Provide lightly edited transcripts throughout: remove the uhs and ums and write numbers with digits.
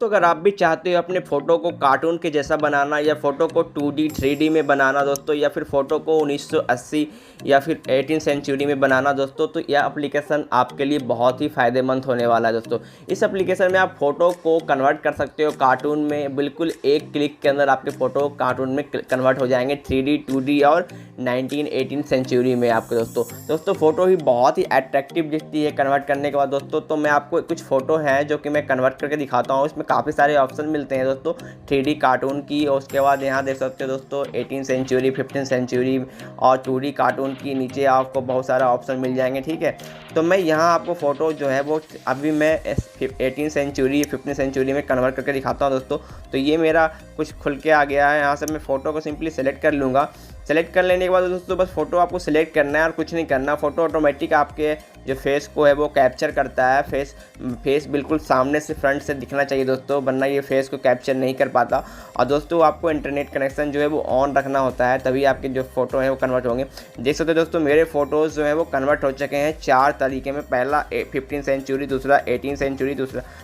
तो अगर आप भी चाहते हो अपने फ़ोटो को कार्टून के जैसा बनाना या फ़ोटो को 2D 3D में बनाना दोस्तों, या फिर फ़ोटो को 1980 या फिर 18 सेंचुरी में बनाना दोस्तों, तो यह एप्लीकेशन आपके लिए बहुत ही फ़ायदेमंद होने वाला है दोस्तों। इस एप्लीकेशन में आप फ़ोटो को कन्वर्ट कर सकते हो कार्टून में, बिल्कुल एक क्लिक के अंदर आपके फ़ोटो कार्टून में कन्वर्ट हो जाएंगे 3D 2D और 1918 सेंचुरी में आपके दोस्तों फ़ोटो ही बहुत ही अट्रैक्टिव दिखती है कन्वर्ट करने के बाद दोस्तों। तो मैं आपको कुछ फ़ोटो हैं जो कि मैं कन्वर्ट करके दिखाता हूँ। इसमें काफ़ी सारे ऑप्शन मिलते हैं दोस्तों 3D कार्टून की, और उसके बाद यहाँ देख सकते हो दोस्तों 18 सेंचुरी 15 सेंचुरी और 2D कार्टून की। नीचे आपको बहुत सारा ऑप्शन मिल जाएंगे, ठीक है। तो मैं यहाँ आपको फ़ोटो जो है वो अभी मैं 18 सेंचुरी 15 सेंचुरी में कन्वर्ट करके दिखाता हूँ दोस्तों। तो ये मेरा कुछ खुल के आ गया है। यहाँ से मैं फ़ोटो को सिंपली सेलेक्ट कर लूँगा। सेलेक्ट कर लेने के बाद दोस्तों बस फ़ोटो आपको सेलेक्ट करना है और कुछ नहीं करना। फ़ोटो ऑटोमेटिक आपके जो फेस को है वो कैप्चर करता है। फेस बिल्कुल सामने से फ्रंट से दिखना चाहिए दोस्तों, वरना ये फेस को कैप्चर नहीं कर पाता। और दोस्तों आपको इंटरनेट कनेक्शन जो है वो ऑन रखना होता है, तभी आपके जो फ़ोटो हैं वो कन्वर्ट होंगे। देख सकते हो दोस्तों मेरे फ़ोटोज़ जो हैं वो कन्वर्ट हो चुके हैं 4 तरीके में। पहला 15 सेंचुरी, दूसरा 18 सेंचुरी,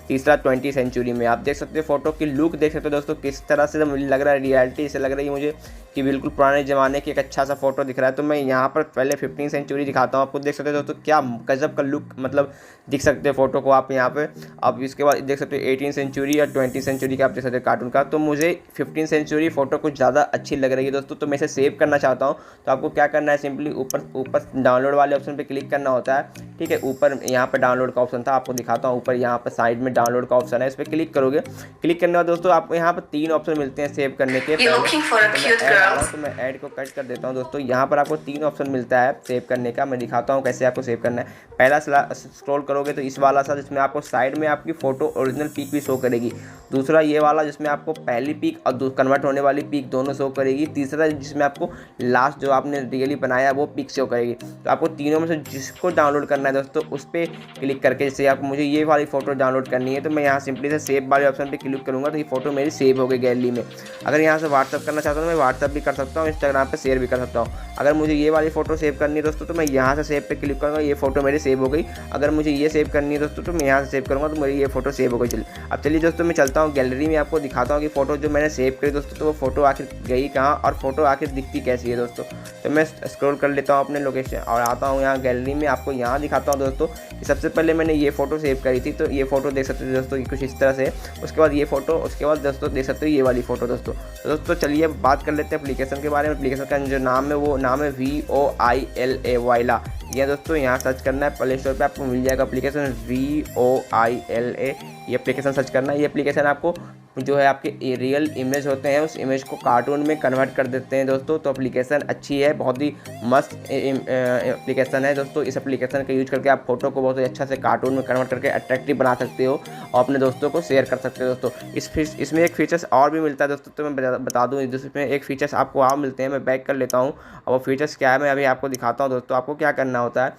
तीसरा 20 सेंचुरी में। आप देख सकते हो फ़ोटो की लुक देख सकते हो दोस्तों किस तरह से मुझे लग रहा है, रियलिटी से लग रही है मुझे कि बिल्कुल पुराने ज़माने की एक अच्छा सा फ़ोटो दिख रहा है। तो मैं यहाँ पर पहले 15 सेंचुरी दिखाता हूँ आपको। देख सकते हो दोस्तों क्या गजब का लुक मतलब दिख सकते हैं फ़ोटो को आप यहाँ पे। अब इसके बाद देख सकते हो 18 सेंचुरी या 20 सेंचुरी का आप देख सकते हो कार्टून का। तो मुझे 15 सेंचुरी फ़ोटो कुछ ज़्यादा अच्छी लग रही है दोस्तों, तो मैं इसे सेव करना चाहता हूँ। तो आपको क्या करना है, सिंपली ऊपर डाउनलोड वाले ऑप्शन पर क्लिक करना होता है, ठीक है। ऊपर यहाँ पर डाउनलोड का ऑप्शन था, आपको दिखाता हूँ। ऊपर यहाँ पर साइड में डाउनलोड का ऑप्शन है, इस पर क्लिक करोगे। क्लिक करने के बाद दोस्तों आपको यहाँ पर 3 ऑप्शन मिलते हैं सेव करने के। तो मैं ऐड को कट कर देता हूँ दोस्तों। यहाँ पर आपको 3 ऑप्शन मिलता है सेव करने का। मैं दिखाता हूँ कैसे आपको सेव करना है। पहला स्क्रॉल करोगे तो इस वाला सा जिसमें आपको साइड में आपकी फ़ोटो ओरिजिनल पिक भी शो करेगी। दूसरा ये वाला जिसमें आपको पहली पिक और कन्वर्ट होने वाली पिक दोनों शो करेगी। तीसरा जिसमें आपको लास्ट जो आपने रियली बनाया वो पिक शो करेगी। तो आपको तीनों में से जिसको डाउनलोड करना है दोस्तों उस पर क्लिक करके, जैसे आपको मुझे ये वाली फ़ोटो डाउनलोड करनी है तो मैं यहाँ सिंपली से सेव वाले ऑप्शन पर क्लिक करूँगा तो ये फ़ोटो मेरी सेव हो गई गैलरी में। अगर यहाँ से व्हाट्सअप करना चाहता हूँ मैं व्हाट्सअप भी कर सकता हूँ, इंस्टाग्राम पे शेयर भी कर सकता हूँ। अगर मुझे ये वाली फ़ोटो सेव करनी है दोस्तों तो मैं यहाँ से सेव पे क्लिक करूँगा, ये फ़ोटो मेरी सेव हो गई। अगर मुझे ये सेव करनी है दोस्तों तो मैं यहाँ से सेव करूँगा तो मेरी ये फ़ोटो सेव हो गई। चलिए अब चलिए दोस्तों मैं चलता हूँ गैलरी में, आपको दिखाता हूँ कि फ़ोटो जो मैंने सेव करी दोस्तों तो वो फ़ोटो आखिर गई कहाँ और फ़ोटो आखिर दिखती कैसी है दोस्तों। तो मैं स्क्रॉल कर लेता हूँ अपने लोकेशन और आता हूँ यहाँ गैलरी में। आपको यहाँ दिखाता हूँ दोस्तों कि सबसे पहले मैंने ये फ़ोटो सेव करी थी, तो ये फ़ोटो देख सकते हो दोस्तों कि कुछ इस तरह से। उसके बाद ये फ़ोटो, उसके बाद दोस्तों देख सकते हो ये वाली फ़ोटो दोस्तों। तो दोस्तों चलिए अब बात कर लेते हैं एप्लीकेशन के बारे में। एप्लीकेशन का जो नाम है वो नाम है VOILA वाइला। ये दोस्तों यहाँ सर्च करना है, प्ले स्टोर पे आपको मिल जाएगा एप्लीकेशन VOILA। ये एप्लीकेशन सर्च करना है। ये एप्लीकेशन आपको जो है आपके रियल इमेज होते हैं उस इमेज को कार्टून में कन्वर्ट कर देते हैं दोस्तों। तो एप्लीकेशन अच्छी है, बहुत ही मस्त एप्लीकेशन है दोस्तों। इस एप्लीकेशन का यूज करके आप फोटो को बहुत ही अच्छा से कार्टून में कन्वर्ट करके अट्रैक्टिव बना सकते हो और अपने दोस्तों को शेयर कर सकते हो दोस्तों। इसमें एक फीचर्स और भी मिलता है दोस्तों, तो मैं बता दूँ जिसमें एक फीचर्स आपको और मिलते हैं। मैं बैक कर लेता हूँ और वो फीचर्स क्या है मैं अभी आपको दिखाता हूँ दोस्तों। आपको क्या करना होता है,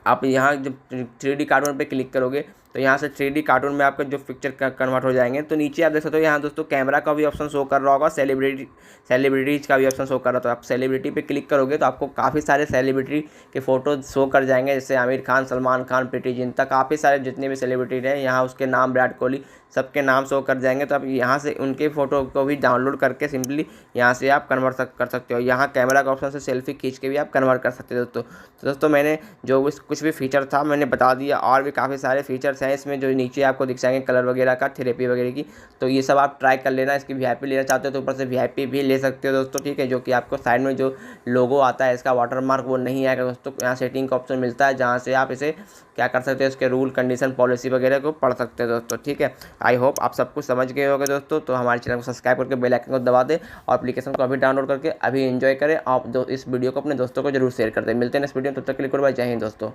आप यहाँ जब 3D कार्टून पे क्लिक करोगे तो यहाँ से 3D कार्टून में आपके जो पिक्चर कन्वर्ट हो जाएंगे। तो नीचे आप देख सकते हो यहाँ दोस्तों कैमरा का भी ऑप्शन शो कर रहा होगा, सेलिब्रिटीज़ का भी ऑप्शन शो कर रहा। तो आप सेलिब्रिटी पे क्लिक करोगे तो आपको काफ़ी सारे सेलिब्रिटी के फ़ोटो शो कर जाएंगे, जैसे आमिर खान, सलमान खान, प्रीति जिंटा, काफ़ी सारे जितने भी सेलिब्रिटी हैं यहाँ उसके नाम, विराट कोहली, सबके नाम शो कर जाएंगे। तो आप यहाँ से उनके फ़ोटो को भी डाउनलोड करके सिंपली यहाँ से आप कन्वर्ट कर सकते हो। यहाँ कैमरा का ऑप्शन से सेल्फी खींच के भी आप कन्वर्ट कर सकते हो दोस्तों। तो दोस्तों मैंने जो भी कुछ भी फीचर था मैंने बता दिया, और भी काफ़ी सारे फीचर्स हैं इसमें जो नीचे आपको दिख जाएंगे कलर वगैरह का, थेरेपी वगैरह की। तो ये सब आप ट्राई कर लेना। इसकी VIP लेना चाहते हो तो ऊपर से VIP भी ले सकते हो दोस्तों, ठीक है। जो कि आपको साइड में जो लोगो आता है इसका वाटरमार्क वो नहीं आएगा दोस्तों। यहाँ सेटिंग का ऑप्शन मिलता है जहाँ से आप इसे क्या कर सकते हो, इसके रूल, कंडीशन, पॉलिसी वगैरह को पढ़ सकते हो दोस्तों, ठीक है। आई होप आप सब कुछ समझ गए होंगे दोस्तों। तो हमारे चैनल को सब्सक्राइब करके बेल आइकन को दबा दें और एप्लीकेशन को अभी डाउनलोड करके अभी एंजॉय करें। आप इस वीडियो को अपने दोस्तों को जरूर शेयर कर दें। मिलते हैं नेक्स्ट वीडियो में, तब तक के लिए गुड बाय, जय हिंद दोस्तों।